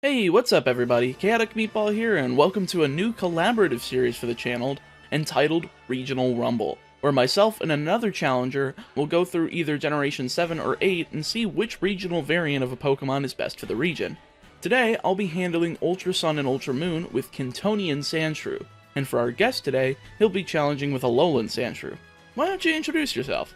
Hey, what's up everybody? ChaoticMeatball here, and welcome to a new collaborative series for the channel entitled Regional Rumble, where myself and another challenger will go through either Generation 7 or 8 and see which regional variant of a Pokemon is best for the region. Today, I'll be handling Ultra Sun and Ultra Moon with Kantonian Sandshrew, and for our guest today, he'll be challenging with Alolan Sandshrew. Why don't you introduce yourself?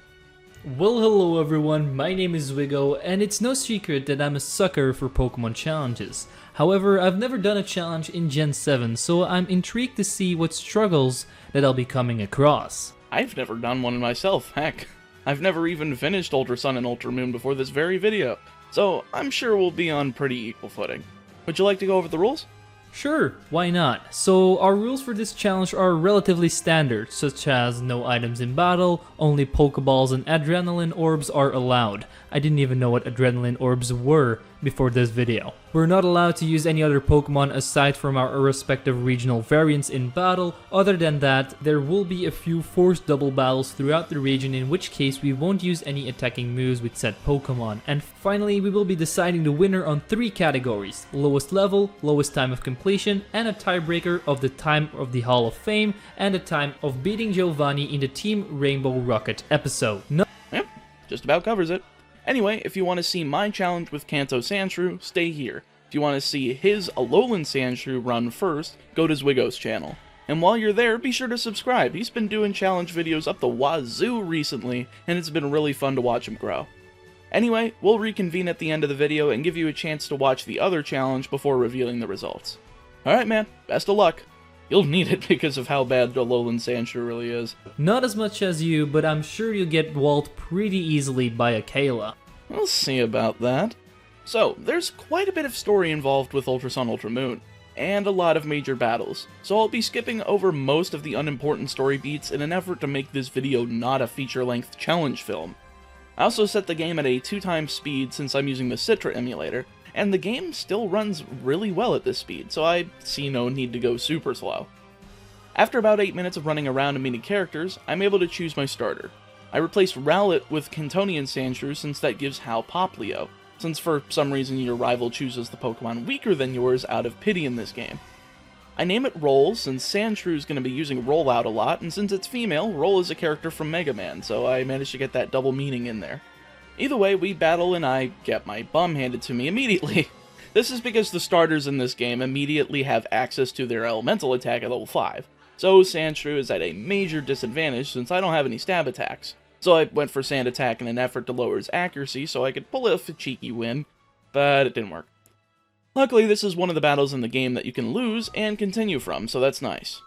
Well, hello everyone, my name is Zwiggo, and it's no secret that I'm a sucker for Pokemon challenges. However, I've never done a challenge in Gen 7, so I'm intrigued to see what struggles that I'll be coming across. I've never done one myself, heck. I've never even finished Ultra Sun and Ultra Moon before this very video, so I'm sure we'll be on pretty equal footing. Would you like to go over the rules? Sure, why not? So our rules for this challenge are relatively standard, such as no items in battle, only Pokeballs and Adrenaline Orbs are allowed. I didn't even know what Adrenaline Orbs were before this video. We're not allowed to use any other Pokemon aside from our respective regional variants in battle. Other than that, there will be a few forced double battles throughout the region, in which case we won't use any attacking moves with said Pokemon. And finally, we will be deciding the winner on 3 categories: lowest level, lowest time of completion, and a tiebreaker of the time of the Hall of Fame and the time of beating Giovanni in the Team Rainbow Rocket episode. Yep, just about covers it. Anyway, if you want to see my challenge with Kanto Sandshrew, stay here. If you want to see his Alolan Sandshrew run first, go to Zwiggo's channel. And while you're there, be sure to subscribe. He's been doing challenge videos up the wazoo recently, and it's been really fun to watch him grow. Anyway, we'll reconvene at the end of the video and give you a chance to watch the other challenge before revealing the results. Alright man, best of luck. You'll need it because of how bad Alolan Sandshrew really is. Not as much as you, but I'm sure you'll get walled pretty easily by a Kayla. We'll see about that. So, there's quite a bit of story involved with Ultra Sun Ultra Moon, and a lot of major battles, so I'll be skipping over most of the unimportant story beats in an effort to make this video not a feature-length challenge film. I also set the game at a 2x speed since I'm using the Citra emulator, and the game still runs really well at this speed, so I see no need to go super slow. After about 8 minutes of running around and meeting characters, I'm able to choose my starter. I replaced Rowlet with Kantonian Sandshrew since that gives Hal Poplio, since for some reason your rival chooses the Pokemon weaker than yours out of pity in this game. I name it Roll since Sandshrew is going to be using Roll Out a lot, and since it's female, Roll is a character from Mega Man, so I managed to get that double meaning in there. Either way, we battle and I get my bum handed to me immediately. This is because the starters in this game immediately have access to their elemental attack at level 5, so Sandshrew is at a major disadvantage since I don't have any stab attacks. So I went for Sand Attack in an effort to lower his accuracy so I could pull off a cheeky win, but it didn't work. Luckily, this is one of the battles in the game that you can lose and continue from, so that's nice.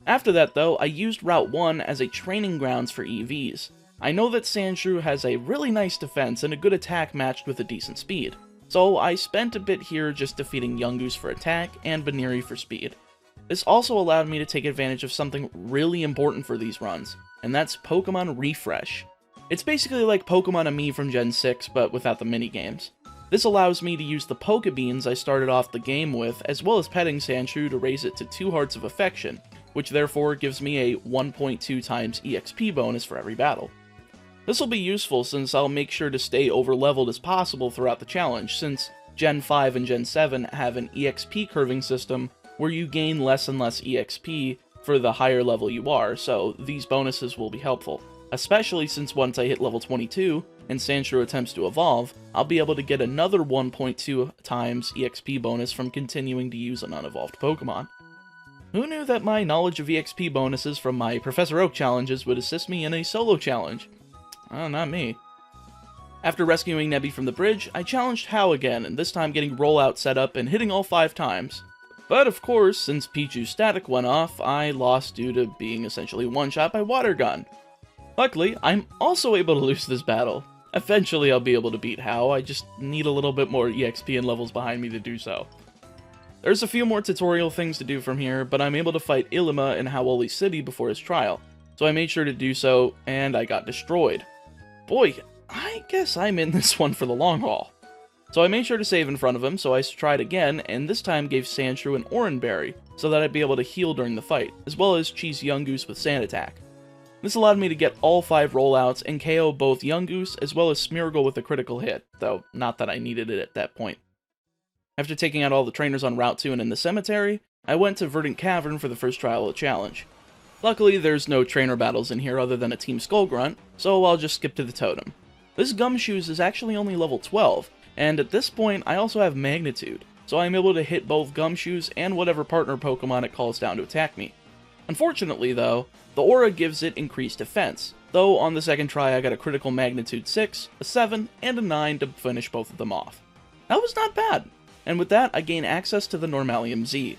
After that though, I used Route 1 as a training grounds for EVs. I know that Sandshrew has a really nice defense and a good attack matched with a decent speed, so I spent a bit here just defeating Yungoos for attack and Baniri for speed. This also allowed me to take advantage of something really important for these runs, and that's Pokemon Refresh. It's basically like Pokemon Ami from Gen 6, but without the minigames. This allows me to use the Pokebeans I started off the game with, as well as petting Sandshrew to raise it to 2 Hearts of Affection, which therefore gives me a 1.2 times EXP bonus for every battle. This will be useful since I'll make sure to stay over-leveled as possible throughout the challenge, since Gen 5 and Gen 7 have an EXP curving system where you gain less and less EXP for the higher level you are, so these bonuses will be helpful. Especially since once I hit level 22, and Sandshrew attempts to evolve, I'll be able to get another 1.2 times EXP bonus from continuing to use an unevolved Pokemon. Who knew that my knowledge of EXP bonuses from my Professor Oak challenges would assist me in a solo challenge? Not me. After rescuing Nebby from the bridge, I challenged Hao again, and this time getting Rollout set up and hitting all 5 times. But of course, since Pichu's static went off, I lost due to being essentially one-shot by Water Gun. Luckily, I'm also able to lose this battle. Eventually I'll be able to beat Hao, I just need a little bit more EXP and levels behind me to do so. There's a few more tutorial things to do from here, but I'm able to fight Ilima in Howoli City before his trial, so I made sure to do so, and I got destroyed. Boy, I guess I'm in this one for the long haul. So I made sure to save in front of him, so I tried again, and this time gave Sandshrew an Oran Berry, so that I'd be able to heal during the fight, as well as cheese Yungoos with Sand Attack. This allowed me to get all 5 rollouts and KO both Yungoos as well as Smeargle with a critical hit, though not that I needed it at that point. After taking out all the trainers on Route 2 and in the cemetery, I went to Verdant Cavern for the first trial of the challenge. Luckily, there's no trainer battles in here other than a Team Skull Grunt, so I'll just skip to the totem. This Gumshoos is actually only level 12, and at this point I also have Magnitude, so I'm able to hit both Gumshoos and whatever partner Pokemon it calls down to attack me. Unfortunately though, the Aura gives it increased defense, though on the second try I got a critical Magnitude 6, a 7, and a 9 to finish both of them off. That was not bad, and with that I gain access to the Normalium Z.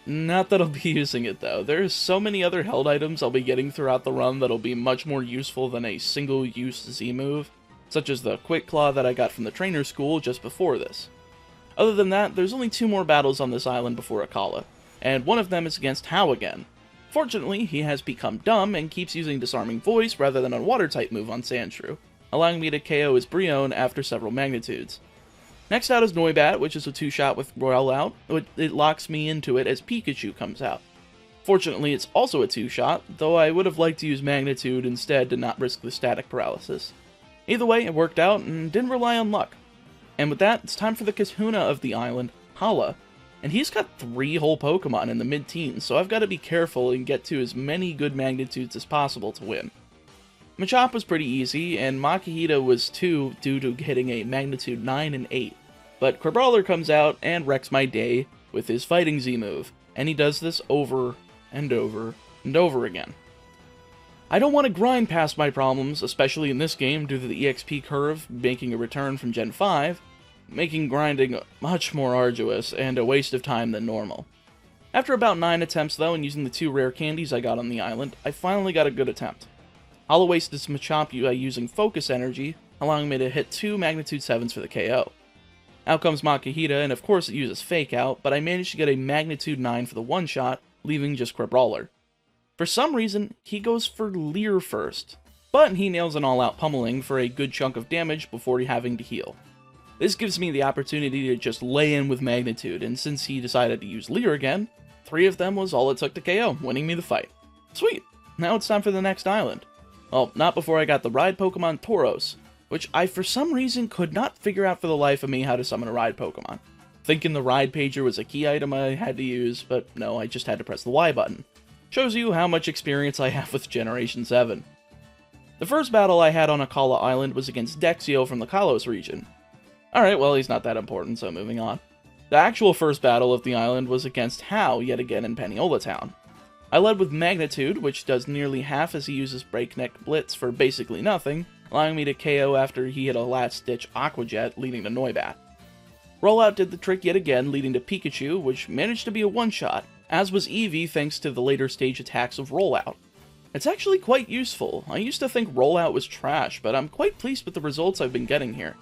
Not that I'll be using it though, there's so many other held items I'll be getting throughout the run that'll be much more useful than a single-use Z move, such as the Quick Claw that I got from the trainer school just before this. Other than that, there's only 2 more battles on this island before Akala, and one of them is against Hau again. Fortunately, he has become dumb and keeps using Disarming Voice rather than a Water-type move on Sandshrew, allowing me to KO his Brionne after several magnitudes. Next out is Noibat, which is a 2-shot with Rollout. It locks me into it as Pikachu comes out. Fortunately, it's also a 2-shot, though I would have liked to use Magnitude instead to not risk the static paralysis. Either way, it worked out and didn't rely on luck. And with that, it's time for the Kahuna of the island, Hala. And he's got 3 whole Pokemon in the mid-teens, so I've got to be careful and get to as many good magnitudes as possible to win. Machop was pretty easy, and Makihita was 2 due to hitting a magnitude 9 and 8. But Crabrawler comes out and wrecks my day with his Fighting Z move, and he does this over and over and over again. I don't want to grind past my problems, especially in this game due to the EXP curve making a return from Gen 5, making grinding much more arduous and a waste of time than normal. After about 9 attempts though, and using the 2 rare candies I got on the island, I finally got a good attempt. I'll waste this Machop using Focus Energy, allowing me to hit 2 Magnitude 7s for the KO. Out comes Makihita, and of course it uses Fake Out, but I managed to get a Magnitude 9 for the 1-shot, leaving just Crabrawler. For some reason, he goes for Leer first, but he nails an all-out pummeling for a good chunk of damage before having to heal. This gives me the opportunity to just lay in with Magnitude, and since he decided to use Leer again, 3 of them was all it took to KO, winning me the fight. Sweet! Now it's time for the next island. Well, not before I got the Ride Pokemon Tauros, which I for some reason could not figure out for the life of me how to summon a Ride Pokemon. Thinking the Ride Pager was a key item I had to use, but no, I just had to press the Y button. Shows you how much experience I have with Generation 7. The first battle I had on Akala Island was against Dexio from the Kalos region. Alright, well he's not that important, so moving on. The actual first battle of the island was against Hau yet again in Paniola Town. I led with Magnitude, which does nearly half as he uses Breakneck Blitz for basically nothing, allowing me to KO after he hit a last-ditch Aqua Jet, leading to Noibat. Rollout did the trick yet again, leading to Pikachu, which managed to be a 1-shot, as was Eevee thanks to the later stage attacks of Rollout. It's actually quite useful. I used to think Rollout was trash, but I'm quite pleased with the results I've been getting here.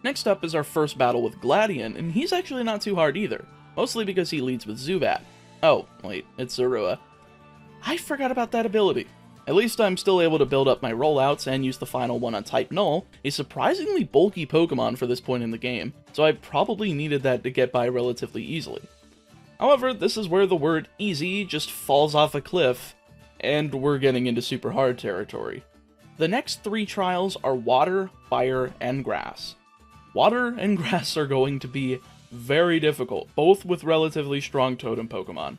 Next up is our first battle with Gladion, and he's actually not too hard either, mostly because he leads with Zubat. Oh, wait, it's Zorua. I forgot about that ability. At least I'm still able to build up my rollouts and use the final one on Type Null, a surprisingly bulky Pokemon for this point in the game, so I probably needed that to get by relatively easily. However, this is where the word easy just falls off a cliff, and we're getting into super hard territory. The next 3 trials are Water, Fire, and Grass. Water and Grass are going to be very difficult, both with relatively strong Totem Pokemon.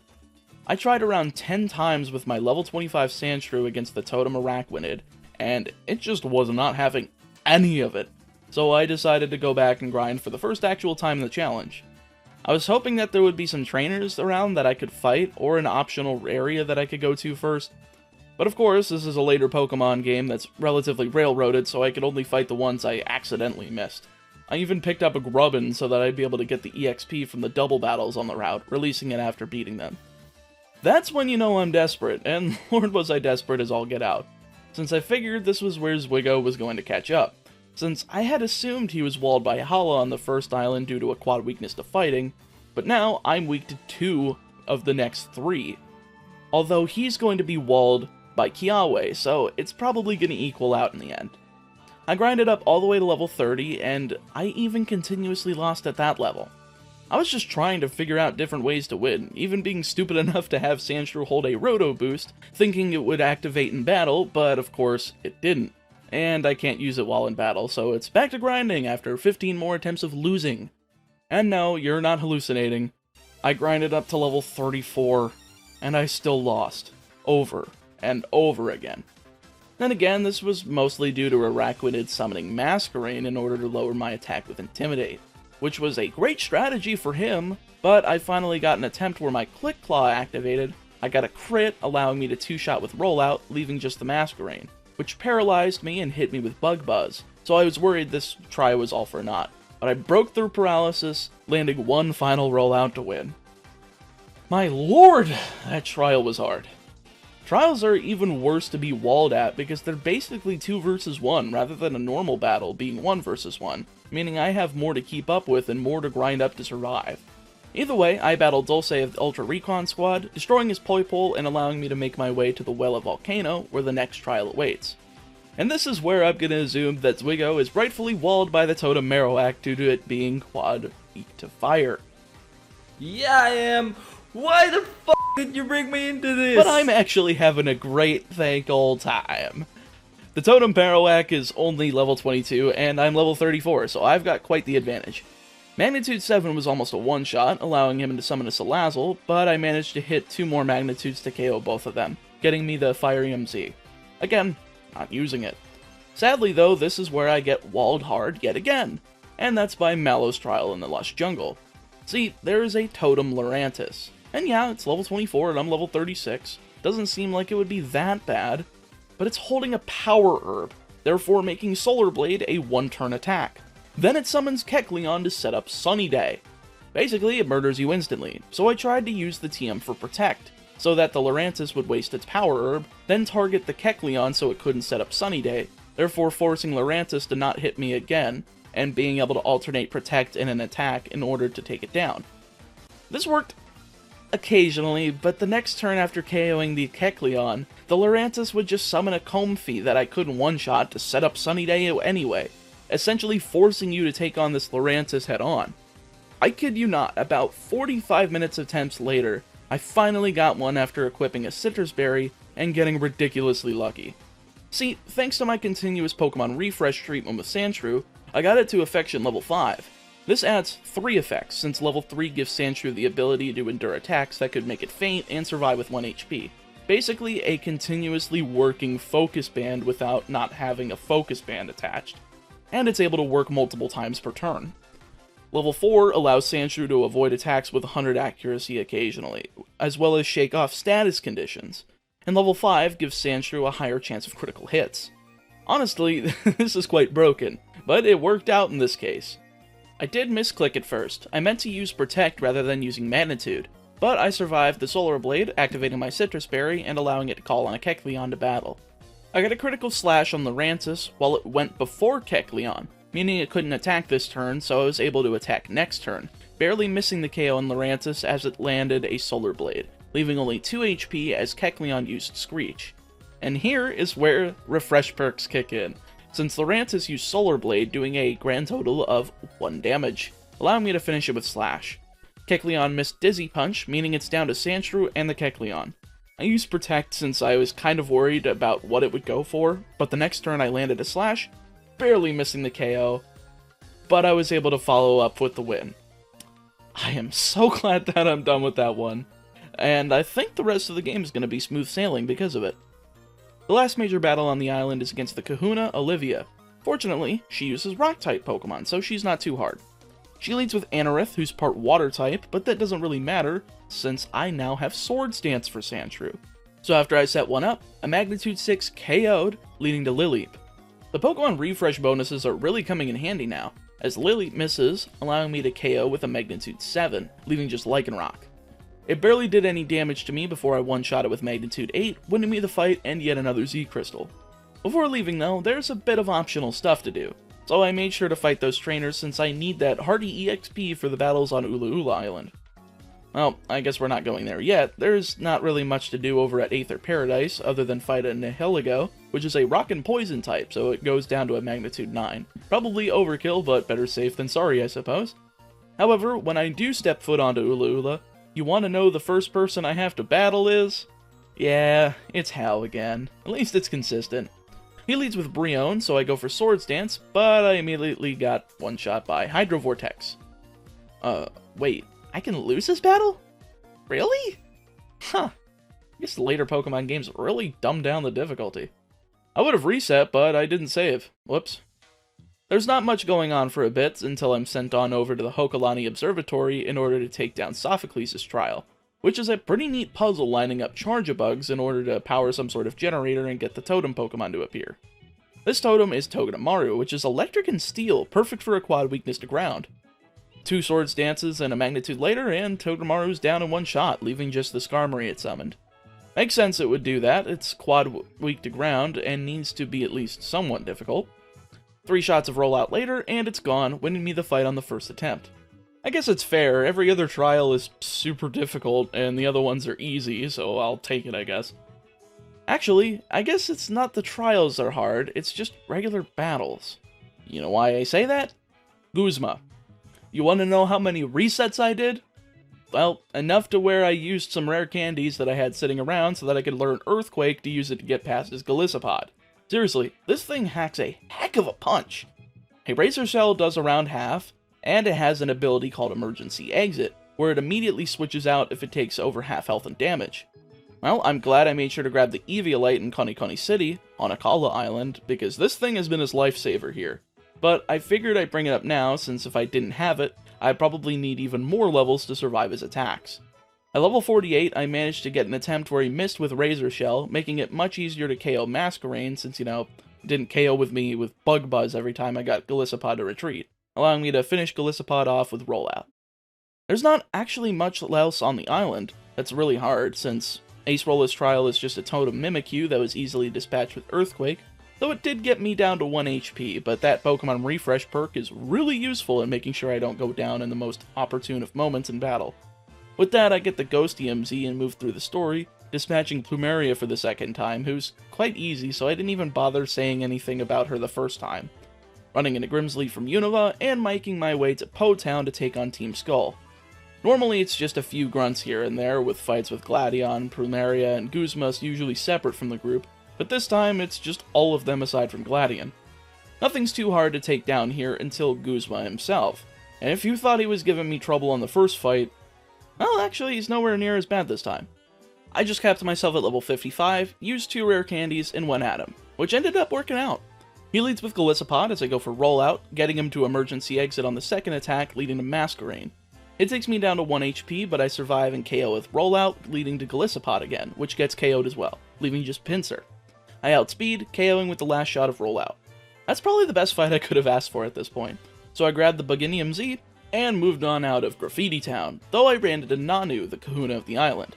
I tried around 10 times with my level 25 Sandshrew against the Totem Araquanid, and it just was not having any of it, so I decided to go back and grind for the first actual time in the challenge. I was hoping that there would be some trainers around that I could fight, or an optional area that I could go to first, but of course this is a later Pokemon game that's relatively railroaded, so I could only fight the ones I accidentally missed. I even picked up a Grubbin so that I'd be able to get the EXP from the double battles on the route, releasing it after beating them. That's when you know I'm desperate, and Lord was I desperate as all get out, since I figured this was where Zwiggo was going to catch up, since I had assumed he was walled by Hala on the first island due to a quad weakness to fighting, but now I'm weak to 2 of the next 3, although he's going to be walled by Kiawa, so it's probably going to equal out in the end. I grinded up all the way to level 30, and I even continuously lost at that level. I was just trying to figure out different ways to win, even being stupid enough to have Sandshrew hold a Roto Boost, thinking it would activate in battle, but of course, it didn't. And I can't use it while in battle, so it's back to grinding after 15 more attempts of losing. And no, you're not hallucinating. I grinded up to level 34, and I still lost. Over and over again. Then again, this was mostly due to Araquanid summoning Masquerain in order to lower my attack with Intimidate, which was a great strategy for him, but I finally got an attempt where my Click Claw activated, I got a crit, allowing me to two-shot with Rollout, leaving just the Masquerain, which paralyzed me and hit me with Bug Buzz, so I was worried this try was all for naught. But I broke through paralysis, landing one final Rollout to win. My lord, that trial was hard. Trials are even worse to be walled at because they're basically 2 versus 1 rather than a normal battle being 1 versus 1, meaning I have more to keep up with and more to grind up to survive. Either way, I battled Dulce of the Ultra Recon Squad, destroying his Poipole and allowing me to make my way to the Well of Volcano, where the next trial awaits. And this is where I'm gonna assume that Zwiggo is rightfully walled by the Totem Marowak due to it being quad weak to fire. Yeah, I am. Why the fuck did you bring me into this? But I'm actually having a great thank old time. The Totem Marowak is only level 22, and I'm level 34, so I've got quite the advantage. Magnitude 7 was almost a one-shot, allowing him to summon a Salazzle, but I managed to hit 2 more Magnitudes to KO both of them, getting me the Fire EMZ. Again, not using it. Sadly though, this is where I get walled hard yet again, and that's by Mallow's Trial in the Lush Jungle. See, there is a Totem Lurantis, and yeah, it's level 24 and I'm level 36. Doesn't seem like it would be that bad, but it's holding a Power Herb, therefore making Solar Blade a one-turn attack. Then it summons Kecleon to set up Sunny Day. Basically, it murders you instantly, so I tried to use the TM for Protect, so that the Lurantis would waste its Power Herb, then target the Kecleon so it couldn't set up Sunny Day, therefore forcing Lurantis to not hit me again, and being able to alternate Protect and an attack in order to take it down. This worked occasionally, but the next turn after KOing the Kecleon, the Lurantis would just summon a Comfey that I couldn't one-shot to set up Sunny Day anyway, essentially forcing you to take on this Lurantis head-on. I kid you not, about 45 minutes attempts later, I finally got one after equipping a Citrus Berry and getting ridiculously lucky. See, thanks to my continuous Pokemon refresh treatment with Sandshrew, I got it to Affection level 5. This adds 3 effects, since level 3 gives Sandshrew the ability to endure attacks that could make it faint and survive with 1 HP. Basically, a continuously working Focus Band without not having a Focus Band attached. And it's able to work multiple times per turn. Level 4 allows Sandshrew to avoid attacks with 100 accuracy occasionally, as well as shake off status conditions. And level 5 gives Sandshrew a higher chance of critical hits. Honestly, this is quite broken, but it worked out in this case. I did misclick at first. I meant to use Protect rather than using Magnitude, but I survived the Solar Blade, activating my Citrus Berry and allowing it to call on a Kecleon to battle. I got a critical slash on Lurantis while it went before Kecleon, meaning it couldn't attack this turn, so I was able to attack next turn, barely missing the KO on Lurantis as it landed a Solar Blade, leaving only 2 HP as Kecleon used Screech. And here is where Refresh perks kick in, since Lurantis used Solar Blade, doing a grand total of 1 damage, allowing me to finish it with Slash. Kecleon missed Dizzy Punch, meaning it's down to Sandshrew and the Kecleon. I used Protect since I was kind of worried about what it would go for, but the next turn I landed a Slash, barely missing the KO, but I was able to follow up with the win. I am so glad that I'm done with that one, and I think the rest of the game is going to be smooth sailing because of it. The last major battle on the island is against the Kahuna Olivia. Fortunately, she uses Rock-type Pokemon, so she's not too hard. She leads with Anorith, who's part Water-type, but that doesn't really matter, since I now have Swords Dance for Sandshrew. So after I set one up, a Magnitude 6 KO'd, leading to Lileep. The Pokemon refresh bonuses are really coming in handy now, as Lileep misses, allowing me to KO with a Magnitude 7, leaving just Lycanroc. It barely did any damage to me before I one-shot it with Magnitude 8, winning me the fight and yet another Z-Crystal. Before leaving though, there's a bit of optional stuff to do, so I made sure to fight those trainers since I need that hardy EXP for the battles on Ula Ula Island. Well, I guess we're not going there yet. There's not really much to do over at Aether Paradise other than fight a Nihilego, which is a rock and poison type, so it goes down to a Magnitude 9. Probably overkill, but better safe than sorry, I suppose. However, when I do step foot onto Ula Ula, you want to know the first person I have to battle is? Yeah, it's Hal again. At least it's consistent. He leads with Brionne, so I go for Swords Dance, but I immediately got one-shot by Hydro Vortex. Wait, I can lose this battle? Really? Huh. I guess the later Pokemon games really dumbed down the difficulty. I would have reset, but I didn't save. Whoops. There's not much going on for a bit until I'm sent on over to the Hokalani Observatory in order to take down Sophocles' trial, which is a pretty neat puzzle lining up Charjabugs in order to power some sort of generator and get the totem Pokemon to appear. This totem is Togedemaru, which is electric and steel, perfect for a quad weakness to ground. 2 Swords Dances and a Magnitude later, and Togedemaru's down in one shot, leaving just the Skarmory it summoned. Makes sense it would do that, it's quad weak to ground, and needs to be at least somewhat difficult. 3 shots of Rollout later, and it's gone, winning me the fight on the first attempt. I guess it's fair, every other trial is super difficult, and the other ones are easy, so I'll take it, I guess. Actually, I guess it's not the trials that are hard, it's just regular battles. You know why I say that? Guzma. You want to know how many resets I did? Well, enough to where I used some rare candies that I had sitting around so that I could learn Earthquake to use it to get past his Golisopod. Seriously, this thing hacks a heck of a punch. A Razor Shell does around half, and it has an ability called Emergency Exit, where it immediately switches out if it takes over half health and damage. Well, I'm glad I made sure to grab the Eviolite in Konikoni City, on Akala Island, because this thing has been his lifesaver here. But I figured I'd bring it up now, since if I didn't have it, I'd probably need even more levels to survive his attacks. At level 48, I managed to get an attempt where he missed with Razor Shell, making it much easier to KO Masquerain, since, didn't KO with me with Bug Buzz every time I got Golisopod to retreat, allowing me to finish Golisopod off with Rollout. There's not actually much else on the island that's really hard, since Ace Rolla's trial is just a totem Mimikyu that was easily dispatched with Earthquake, though it did get me down to 1 HP, but that Pokemon Refresh perk is really useful in making sure I don't go down in the most opportune of moments in battle. With that, I get the Ghost EMZ and move through the story, dispatching Plumeria for the second time, who's quite easy, so I didn't even bother saying anything about her the first time. Running into Grimsleet from Unova, and making my way to Po Town to take on Team Skull. Normally it's just a few grunts here and there, with fights with Gladion, Plumeria, and Guzma usually separate from the group, but this time it's just all of them aside from Gladion. Nothing's too hard to take down here until Guzma himself, and if you thought he was giving me trouble on the first fight, well, actually he's nowhere near as bad this time. I just capped myself at level 55, used 2 rare candies, and went at him, which ended up working out. He leads with Golisopod as I go for Rollout, getting him to Emergency Exit on the second attack, leading to Masquerain. It takes me down to 1 HP, but I survive and KO with Rollout, leading to Golisopod again, which gets KO'd as well, leaving just Pinsir. I outspeed, KOing with the last shot of Rollout. That's probably the best fight I could have asked for at this point, so I grabbed the Buginium Z, and moved on out of Graffiti Town, though I ran into Nanu, the Kahuna of the island.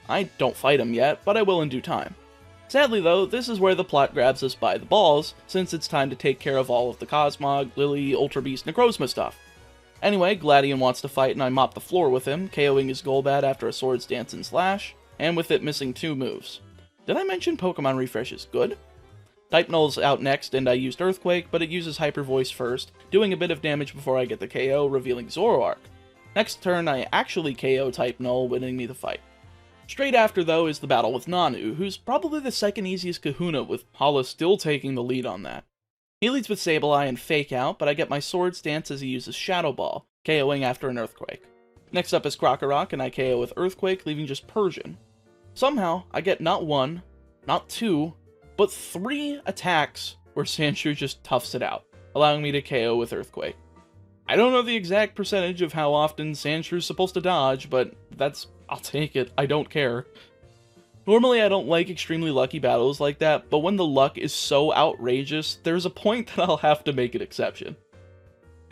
I don't fight him yet, but I will in due time. Sadly though, this is where the plot grabs us by the balls, since it's time to take care of all of the Cosmog, Lily, Ultra Beast, Necrozma stuff. Anyway, Gladion wants to fight and I mop the floor with him, KOing his Golbat after a Swords Dance and Slash, and with it missing 2 moves. Did I mention Pokemon Refresh is good? Type Null's out next, and I used Earthquake, but it uses Hyper Voice first, doing a bit of damage before I get the KO, revealing Zoroark. Next turn, I actually KO Type Null, winning me the fight. Straight after, though, is the battle with Nanu, who's probably the second easiest Kahuna, with Hala still taking the lead on that. He leads with Sableye and Fake Out, but I get my Swords Dance as he uses Shadow Ball, KOing after an Earthquake. Next up is Krokorok, and I KO with Earthquake, leaving just Persian. Somehow, I get not 1, not 2, but 3 attacks where Sandshrew just toughs it out, allowing me to KO with Earthquake. I don't know the exact percentage of how often Sandshrew's supposed to dodge, but I'll take it, I don't care. Normally I don't like extremely lucky battles like that, but when the luck is so outrageous, there's a point that I'll have to make an exception.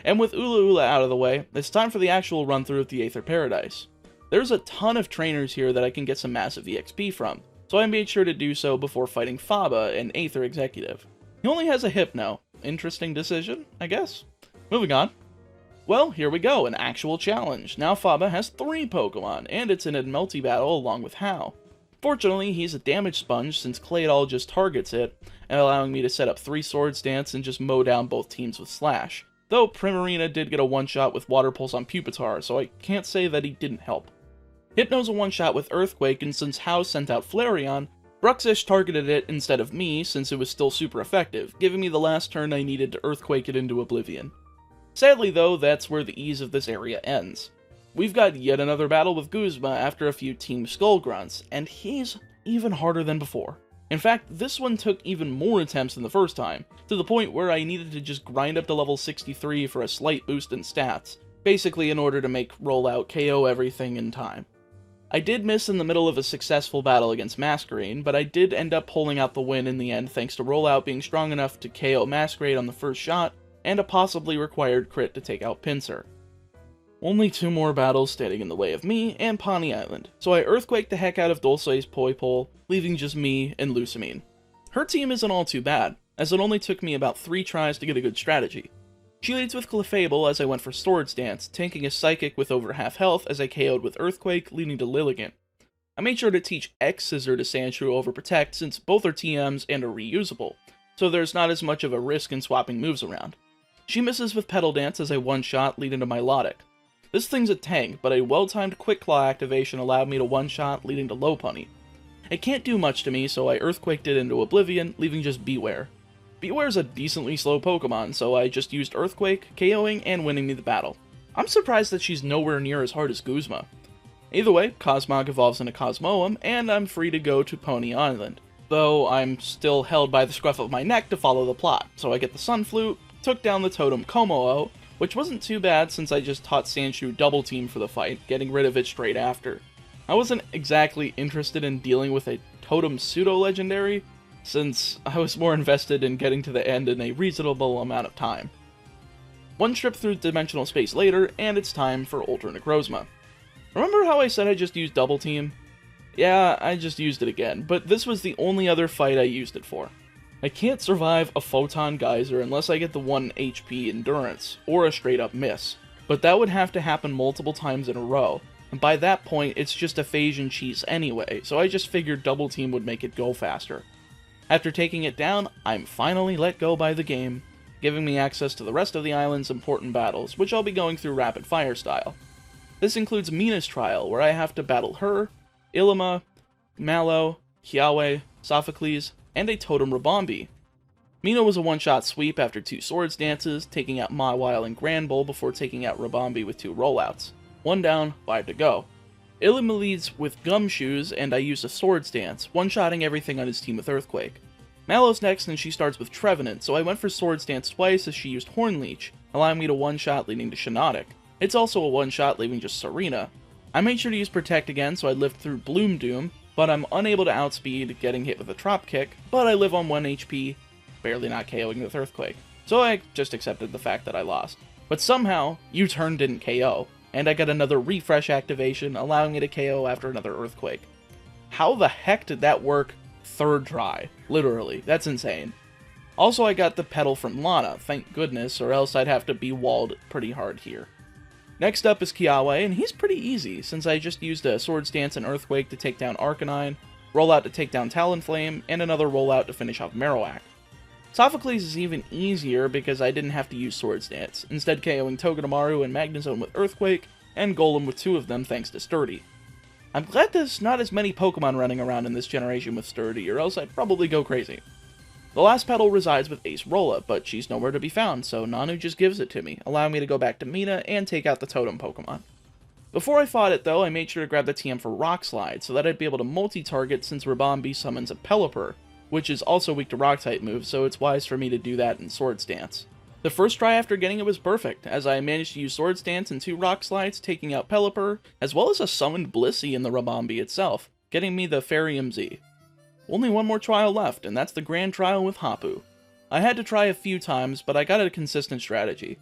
And with Ula Ula out of the way, it's time for the actual run-through of the Aether Paradise. There's a ton of trainers here that I can get some massive EXP from, so I made sure to do so before fighting Faba, an Aether Executive. He only has a Hypno. Interesting decision, I guess. Moving on. Well, here we go, an actual challenge. Now Faba has 3 Pokemon, and it's in a multi-battle along with Hau. Fortunately, he's a damage sponge since Claydol just targets it, and allowing me to set up 3 Swords Dance and just mow down both teams with Slash. Though Primarina did get a one-shot with Water Pulse on Pupitar, so I can't say that he didn't help. Hypno's a one-shot with Earthquake, and since Hau sent out Flareon, Bruxish targeted it instead of me since it was still super effective, giving me the last turn I needed to Earthquake it into oblivion. Sadly though, that's where the ease of this area ends. we've got yet another battle with Guzma after a few Team Skull grunts, and he's even harder than before. In fact, this one took even more attempts than the first time, to the point where I needed to just grind up to level 63 for a slight boost in stats, basically in order to make rollout KO everything in time. I did miss in the middle of a successful battle against Masquerain, but I did end up pulling out the win in the end thanks to rollout being strong enough to KO Masquerain on the first shot, and a possibly required crit to take out Pinsir. Only 2 more battles standing in the way of me and Pawnee Island, so I Earthquake the heck out of Dulce's Poipole, leaving just me and Lucamine. Her team isn't all too bad, as it only took me about 3 tries to get a good strategy. She leads with Clefable as I went for Swords Dance, tanking a Psychic with over half health as I KO'd with Earthquake, leading to Lilligant. I made sure to teach X-Scissor to Sandshrew over Protect since both are TMs and are reusable, so there's not as much of a risk in swapping moves around. She misses with Petal Dance as I one-shot, leading to Milotic. This thing's a tank, but a well-timed Quick Claw activation allowed me to one-shot, leading to Lopunny. It can't do much to me, so I Earthquaked it into Oblivion, leaving just Beware. Beware's a decently slow Pokemon, so I just used Earthquake, KOing and winning me the battle. I'm surprised that she's nowhere near as hard as Guzma. Either way, Cosmog evolves into Cosmoem, and I'm free to go to Pony Island. Though I'm still held by the scruff of my neck to follow the plot, so I get the Sun Flute, took down the Totem Kommo-o, which wasn't too bad since I just taught Sandshrew Double Team for the fight, getting rid of it straight after. I wasn't exactly interested in dealing with a Totem Pseudo-Legendary, since I was more invested in getting to the end in a reasonable amount of time. One trip through dimensional space later, and it's time for Ultra Necrozma. Remember how I said I just used Double Team? Yeah, I just used it again, but this was the only other fight I used it for. I can't survive a Photon Geyser unless I get the 1 HP Endurance, or a straight up miss, but that would have to happen multiple times in a row, and by that point it's just a Phasian cheese anyway, so I just figured Double Team would make it go faster. After taking it down, I'm finally let go by the game, giving me access to the rest of the island's important battles, which I'll be going through rapid fire style. This includes Mina's Trial, where I have to battle her, Ilima, Mallow, Kiawa, Sophocles, and a Totem Rabombi. Mina was a one-shot sweep after 2 Swords Dances, taking out Mawile and Granbull before taking out Rabombi with 2 rollouts. 1 down, 5 to go. Ilima leads with Gumshoes, and I use a Swords Dance, one-shotting everything on his team with Earthquake. Mallow's next, and she starts with Trevenant, so I went for Swords Dance twice as she used Horn Leech, allowing me to one-shot leading to Shiinotic. It's also a one-shot leaving just Serena. I made sure to use Protect again, so I lived through Bloom Doom, but I'm unable to outspeed getting hit with a Trop Kick, but I live on 1 HP, barely not KOing with Earthquake. So I just accepted the fact that I lost. But somehow, U-Turn didn't KO, and I got another Refresh activation, allowing me to KO after another Earthquake. How the heck did that work 3rd try? Literally, that's insane. Also, I got the Petal from Lana, thank goodness, or else I'd have to be walled pretty hard here. Next up is Kiawa, and he's pretty easy, since I just used a Swords Dance and Earthquake to take down Arcanine, rollout to take down Talonflame, and another rollout to finish off Marowak. Sophocles is even easier because I didn't have to use Swords Dance, instead KOing Togedemaru and Magnezone with Earthquake, and Golem with 2 of them thanks to Sturdy. I'm glad there's not as many Pokemon running around in this generation with Sturdy, or else I'd probably go crazy. The last petal resides with Acerola, but she's nowhere to be found, so Nanu just gives it to me, allowing me to go back to Mina and take out the Totem Pokemon. Before I fought it though, I made sure to grab the TM for Rock Slide, so that I'd be able to multi-target since Rabombi summons a Pelipper, which is also weak to Rock-type moves, so it's wise for me to do that in Swords Dance. The first try after getting it was perfect, as I managed to use Swords Dance and 2 Rock Slides, taking out Pelipper, as well as a summoned Blissey in the Rabombi itself, getting me the Fairy Z. Only 1 more trial left, and that's the Grand Trial with Hapu. I had to try a few times, but I got a consistent strategy.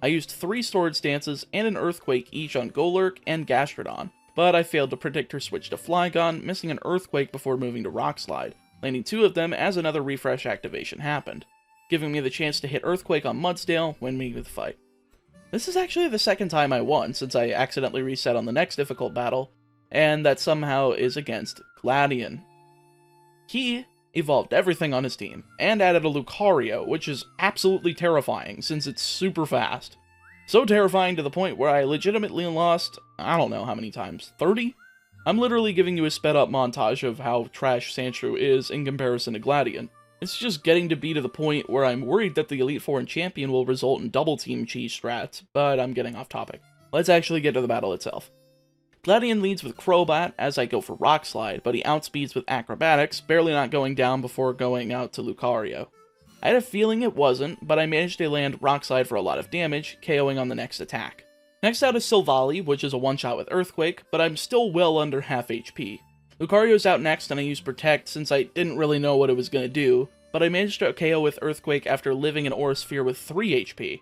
I used 3 Swords Dances and an Earthquake each on Golurk and Gastrodon, but I failed to predict her switch to Flygon, missing an Earthquake before moving to Rock Slide, landing 2 of them as another Refresh activation happened, giving me the chance to hit Earthquake on Mudsdale, win me the fight. This is actually the 2nd time I won, since I accidentally reset on the next difficult battle, and that somehow is against Gladion. He evolved everything on his team, and added a Lucario, which is absolutely terrifying, since it's super fast. So terrifying to the point where I legitimately lost, I don't know how many times, 30? I'm literally giving you a sped up montage of how trash Sandshrew is in comparison to Gladion. It's just getting to be to the point where I'm worried that the Elite Four and Champion will result in double team cheese strats, but I'm getting off topic. let's actually get to the battle itself. Gladion leads with Crobat as I go for Rock Slide, but he outspeeds with Acrobatics, barely not going down before going out to Lucario. I had a feeling it wasn't, but I managed to land Rock Slide for a lot of damage, KOing on the next attack. Next out is Silvally, which is a one-shot with Earthquake, but I'm still well under half HP. Lucario's out next and I used Protect since I didn't really know what it was going to do, but I managed to KO with Earthquake after living an Aura Sphere with 3 HP.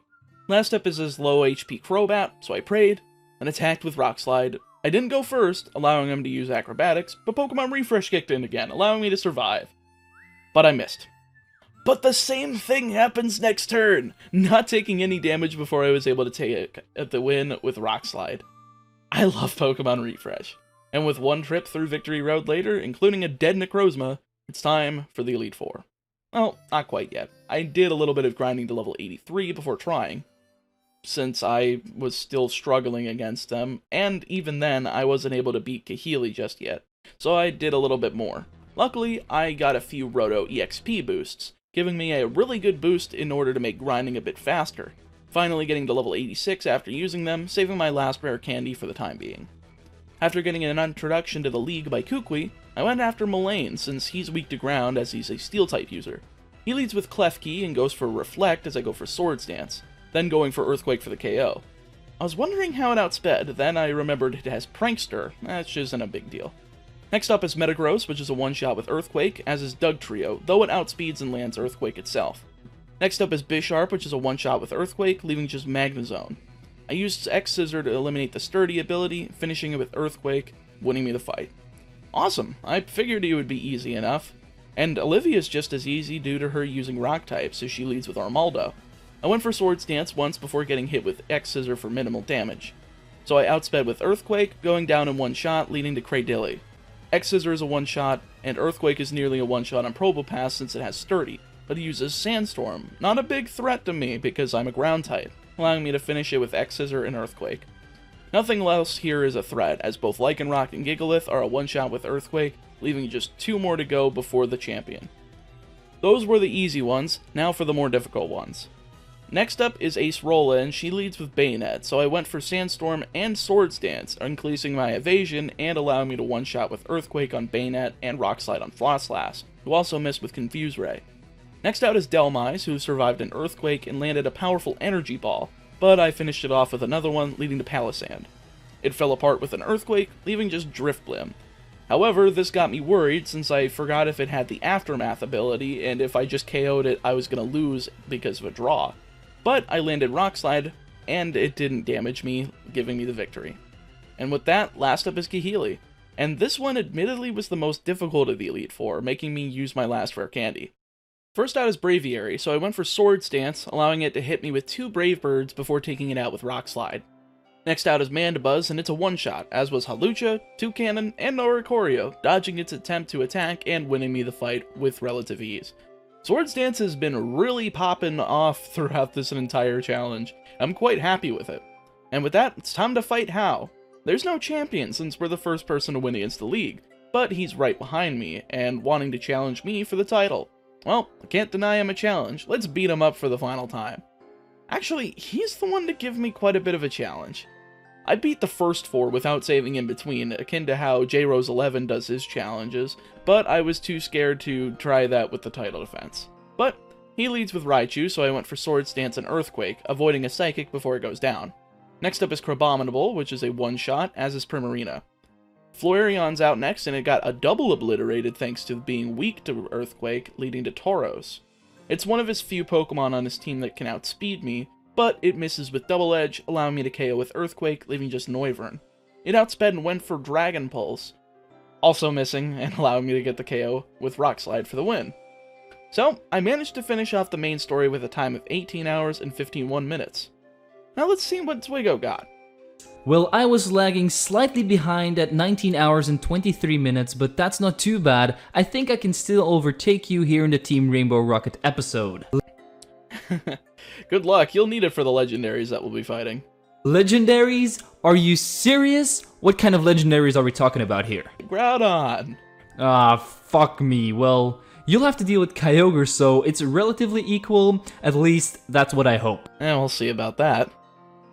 Last up is his low HP Crobat, so I prayed, and attacked with Rock Slide. I didn't go first, allowing him to use Acrobatics, but Pokemon Refresh kicked in again, allowing me to survive. But I missed. But the same thing happens next turn, not taking any damage before I was able to take the win with Rock Slide. I love Pokemon Refresh. And with one trip through Victory Road later, including a dead Necrozma, it's time for the Elite Four. Well, not quite yet. I did a little bit of grinding to level 83 before trying, since I was still struggling against them, and even then, I wasn't able to beat Kahili just yet, so I did a little bit more. Luckily, I got a few Roto EXP boosts, giving me a really good boost in order to make grinding a bit faster, finally getting to level 86 after using them, saving my last rare candy for the time being. After getting an introduction to the League by Kukui, I went after Mullane since he's weak to ground as he's a Steel-type user. He leads with Klefki and goes for Reflect as I go for Swords Dance, then going for Earthquake for the KO. I was wondering how it outsped, then I remembered it has Prankster, which isn't a big deal. Next up is Metagross, which is a one-shot with Earthquake, as is Dugtrio, though it outspeeds and lands Earthquake itself. Next up is Bisharp, which is a one-shot with Earthquake, leaving just Magnezone. I used X-Scissor to eliminate the Sturdy ability, finishing it with Earthquake, winning me the fight. Awesome, I figured it would be easy enough. And Olivia's just as easy due to her using Rock types, as she leads with Armaldo. I went for Swords Dance once before getting hit with X-Scissor for minimal damage. So I outsped with Earthquake, going down in one shot, leading to Cradily. X-Scissor is a one-shot, and Earthquake is nearly a one-shot on Probopass since it has Sturdy, but it uses Sandstorm, not a big threat to me because I'm a ground type, allowing me to finish it with X-Scissor and Earthquake. Nothing else here is a threat, as both Lycanroc and Gigalith are a one-shot with Earthquake, leaving just 2 more to go before the champion. Those were the easy ones, now for the more difficult ones. Next up is Acerola, and she leads with Bayonet, so I went for Sandstorm and Swords Dance, increasing my evasion and allowing me to one-shot with Earthquake on Bayonet and Rock Slide on Frostlass, who also missed with Confuse Ray. Next out is Delmise, who survived an Earthquake and landed a powerful Energy Ball, but I finished it off with another one, leading to Palisand. It fell apart with an Earthquake, leaving just Drifblim. However, this got me worried since I forgot if it had the Aftermath ability, and if I just KO'd it, I was going to lose because of a draw. But I landed Rock Slide, and it didn't damage me, giving me the victory. And with that, last up is Kahili. And this one admittedly was the most difficult of the Elite Four, making me use my last rare candy. First out is Braviary, so I went for Swords Dance, allowing it to hit me with 2 Brave Birds before taking it out with Rock Slide. Next out is Manda Buzz, and it's a one-shot, as was Hawlucha, Toucannon, and Oricorio, dodging its attempt to attack and winning me the fight with relative ease. Swords Dance has been really popping off throughout this entire challenge. I'm quite happy with it. And with that, it's time to fight Hao. There's no champion since we're the first person to win against the league, but he's right behind me and wanting to challenge me for the title. Well, I can't deny him a challenge. Let's beat him up for the final time. Actually, he's the one to give me quite a bit of a challenge. I beat the first 4 without saving in between, akin to how J-Rose11 does his challenges, but I was too scared to try that with the title defense. But he leads with Raichu, so I went for Swords Dance and Earthquake, avoiding a Psychic before it goes down. Next up is Crabominable, which is a one-shot, as is Primarina. Flareon's out next, and it got a double obliterated thanks to being weak to Earthquake, leading to Tauros. It's one of his few Pokemon on his team that can outspeed me, but it misses with Double Edge, allowing me to KO with Earthquake, leaving just Noivern. It outsped and went for Dragon Pulse, also missing and allowing me to get the KO with Rock Slide for the win. So, I managed to finish off the main story with a time of 18 hours and 51 minutes. Now let's see what Zwiggo got. Well, I was lagging slightly behind at 19 hours and 23 minutes, but that's not too bad. I think I can still overtake you here in the Team Rainbow Rocket episode. Good luck, you'll need it for the legendaries that we'll be fighting. Legendaries? Are you serious? What kind of legendaries are we talking about here? Groudon! Ah, fuck me. Well, you'll have to deal with Kyogre, so it's relatively equal. At least, that's what I hope. We'll see about that.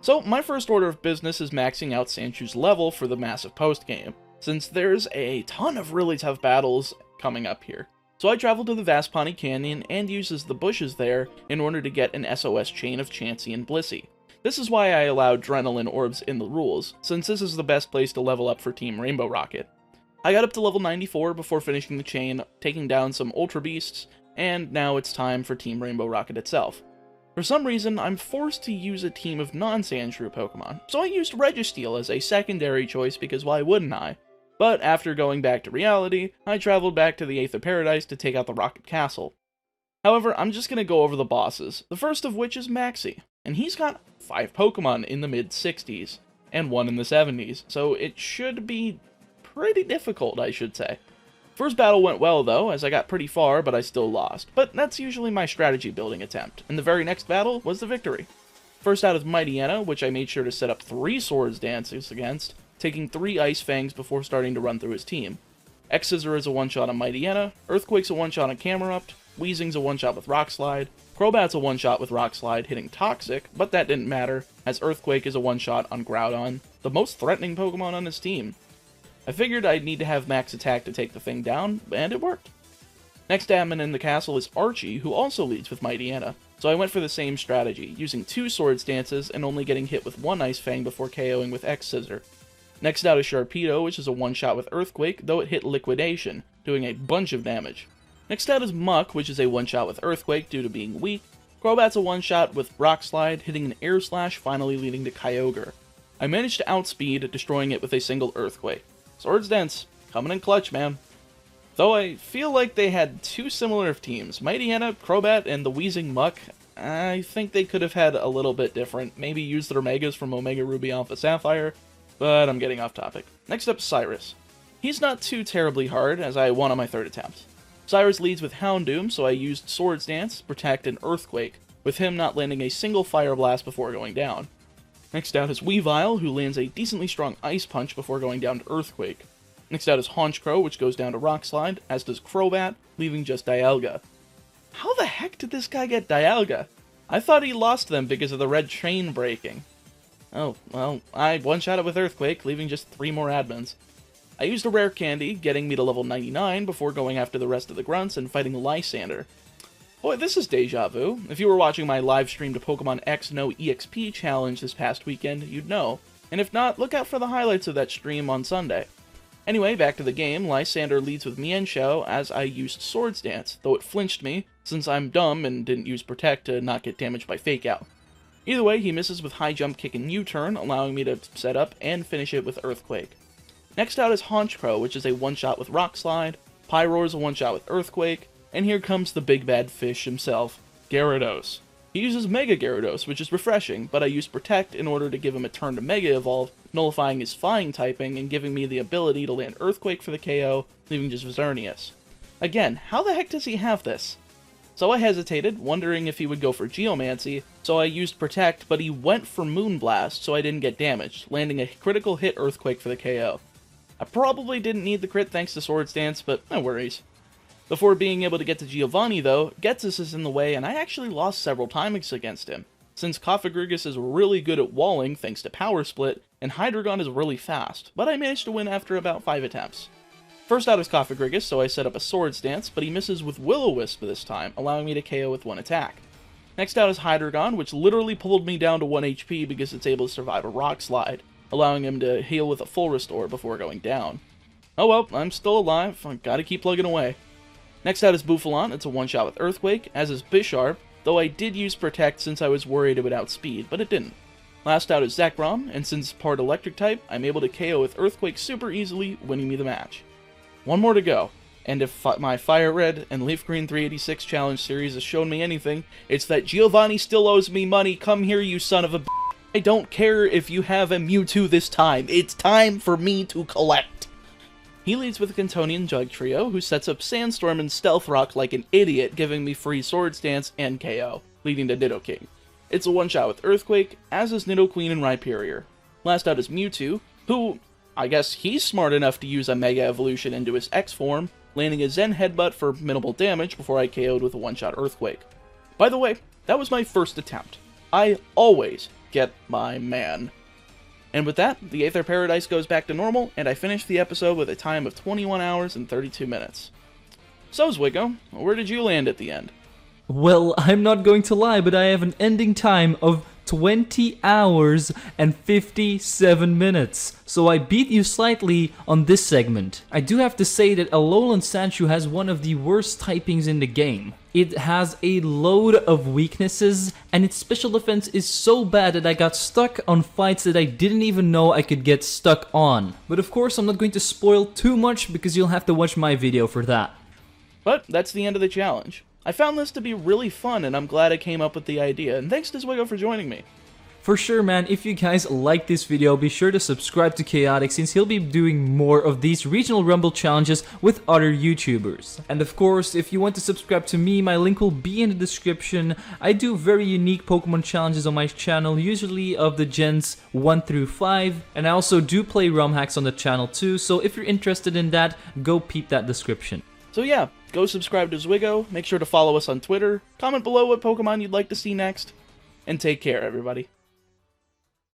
So my first order of business is maxing out Sandshew's level for the massive post-game, since there's a ton of really tough battles coming up here. So I travel to the vast Pawnee Canyon and uses the bushes there in order to get an SOS chain of Chansey and Blissey. This is why I allowed Adrenaline Orbs in the rules, since this is the best place to level up for Team Rainbow Rocket. I got up to level 94 before finishing the chain, taking down some Ultra Beasts, and now it's time for Team Rainbow Rocket itself. For some reason, I'm forced to use a team of non-Sandshrew Pokemon, so I used Registeel as a secondary choice because why wouldn't I? But after going back to reality, I traveled back to the Aether Paradise to take out the Rocket Castle. However, I'm just going to go over the bosses, the first of which is Maxie, and he's got 5 Pokemon in the mid-60s, and 1 in the 70s, so it should be pretty difficult, I should say. First battle went well though, as I got pretty far, but I still lost, but that's usually my strategy building attempt, and the very next battle was the victory. First out is Mightyena, which I made sure to set up 3 Swords Dances against, taking 3 Ice Fangs before starting to run through his team. X-Scissor is a one-shot on Mightyena, Earthquake's a one-shot on Camerupt, Weezing's a one-shot with Rock Slide, Crobat's a one-shot with Rock Slide hitting Toxic, but that didn't matter, as Earthquake is a one-shot on Groudon, the most threatening Pokemon on his team. I figured I'd need to have max attack to take the thing down, and it worked. Next admin in the castle is Archie, who also leads with Mightyena, so I went for the same strategy, using 2 Swords Dances and only getting hit with 1 Ice Fang before KOing with X-Scissor. Next out is Sharpedo, which is a one-shot with Earthquake, though it hit Liquidation, doing a bunch of damage. Next out is Muck, which is a one-shot with Earthquake due to being weak. Crobat's a one-shot with Rock Slide, hitting an Air Slash, finally leading to Kyogre. I managed to outspeed, destroying it with a single Earthquake. Swords Dance, coming in clutch, man. Though I feel like they had 2 similar teams, Mightyena, Crobat, and the Weezing Muck. I think they could have had a little bit different, maybe use their Megas from Omega Ruby Alpha Sapphire, but I'm getting off topic. Next up, Syrus. He's not too terribly hard, as I won on my 3rd attempt. Syrus leads with Houndoom, so I used Swords Dance, Protect, and Earthquake, with him not landing a single Fire Blast before going down. Next out is Weavile, who lands a decently strong Ice Punch before going down to Earthquake. Next out is Honchkrow, which goes down to Rock Slide, as does Crobat, leaving just Dialga. How the heck did this guy get Dialga? I thought he lost them because of the red chain breaking. Oh, well, I one-shot it with Earthquake, leaving just 3 more admins. I used a rare candy, getting me to level 99 before going after the rest of the grunts and fighting Lysander. Boy, this is deja vu. If you were watching my live stream to Pokemon X No EXP challenge this past weekend, you'd know. And if not, look out for the highlights of that stream on Sunday. Anyway, back to the game, Lysander leads with Mienshao as I used Swords Dance, though it flinched me, since I'm dumb and didn't use Protect to not get damaged by Fake Out. Either way, he misses with High Jump, Kick, and U-Turn, allowing me to set up and finish it with Earthquake. Next out is Honchkrow, which is a one-shot with Rock Slide, Pyroar is a one-shot with Earthquake, and here comes the big bad fish himself, Gyarados. He uses Mega Gyarados, which is refreshing, but I used Protect in order to give him a turn to Mega Evolve, nullifying his Flying typing and giving me the ability to land Earthquake for the KO, leaving just Xerneas. Again, how the heck does he have this? So I hesitated, wondering if he would go for Geomancy, so I used Protect, but he went for Moonblast, so I didn't get damaged, landing a critical hit Earthquake for the KO. I probably didn't need the crit thanks to Swords Dance, but no worries. Before being able to get to Giovanni though, Ghetsis is in the way and I actually lost several times against him, since Cofagrigus is really good at walling thanks to Power Split, and Hydreigon is really fast, but I managed to win after about 5 attempts. First out is Cofagrigus, so I set up a Swords Dance, but he misses with Will-O-Wisp this time, allowing me to KO with 1 attack. Next out is Hydreigon, which literally pulled me down to 1 HP because it's able to survive a Rock Slide, allowing him to heal with a full restore before going down. Oh well, I'm still alive, I gotta keep plugging away. Next out is Bouffalant, it's a one-shot with Earthquake, as is Bisharp, though I did use Protect since I was worried it would outspeed, but it didn't. Last out is Zekrom, and since part Electric type, I'm able to KO with Earthquake super easily, winning me the match. 1 more to go, and if my Fire Red and Leaf Green 386 challenge series has shown me anything, it's that Giovanni still owes me money. Come here, you son of a b****. I don't care if you have a Mewtwo this time, it's time for me to collect. He leads with a Cantonian Jug Trio, who sets up Sandstorm and Stealth Rock like an idiot, giving me free Swords Dance and KO, leading to Nidoking. It's a one-shot with Earthquake, as is Nidoqueen and Rhyperior. Last out is Mewtwo, who, I guess he's smart enough to use a Mega Evolution into his X form, landing a Zen Headbutt for minimal damage before I KO'd with a one-shot Earthquake. By the way, that was my first attempt. I always get my man. And with that, the Aether Paradise goes back to normal, and I finish the episode with a time of 21 hours and 32 minutes. So, Zwiggo, where did you land at the end? Well, I'm not going to lie, but I have an ending time of 20 hours and 57 minutes. So I beat you slightly on this segment. I do have to say that Alolan Sandshrew has one of the worst typings in the game. It has a load of weaknesses, and its special defense is so bad that I got stuck on fights that I didn't even know I could get stuck on. But of course, I'm not going to spoil too much because you'll have to watch my video for that. But that's the end of the challenge. I found this to be really fun, and I'm glad I came up with the idea, and thanks to Zwiggo for joining me. For sure, man, if you guys like this video, be sure to subscribe to Chaotic since he'll be doing more of these regional rumble challenges with other YouTubers. And of course, if you want to subscribe to me, my link will be in the description. I do very unique Pokemon challenges on my channel, usually of the gens 1 through 5, and I also do play ROM hacks on the channel too, so if you're interested in that, go peep that description. So yeah, go subscribe to Zwiggo, make sure to follow us on Twitter, comment below what Pokemon you'd like to see next, and take care, everybody.